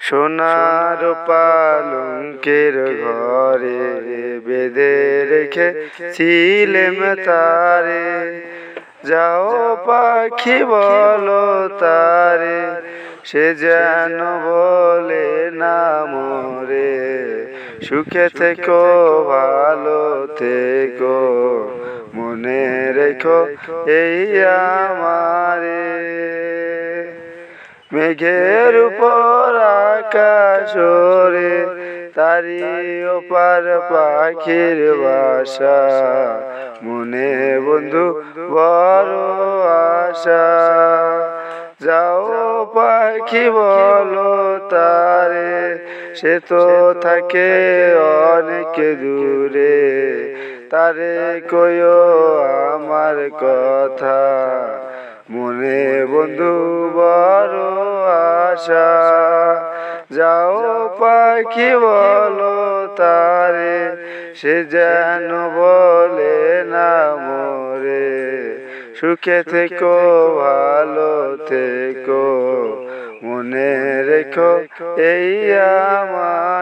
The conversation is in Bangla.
সোনার পালঙ্কের ঘরে বেঁধে রেখেছিলেম তারে, যাও পাখি বলো তারে, সে যেন বলে না মরে। সুখে থেকো ভালো থেকো, মনে রেখো এই আমারে। মেঘের উপর আকাশ ওরে, তারি ওপার পাখির বাসা, মনে বন্ধু বড় আশা। যাও পাখি বলো তারে, সে তো থাকে অনেক দূরে, তারে কইও আমার কথা, মনে বন্ধু বড় আশা। যাও পাখি বলো তারে, সে যেন বলে না মরে। সুখে থেকো ভালো থেকো, মনে রেখো এই আমার।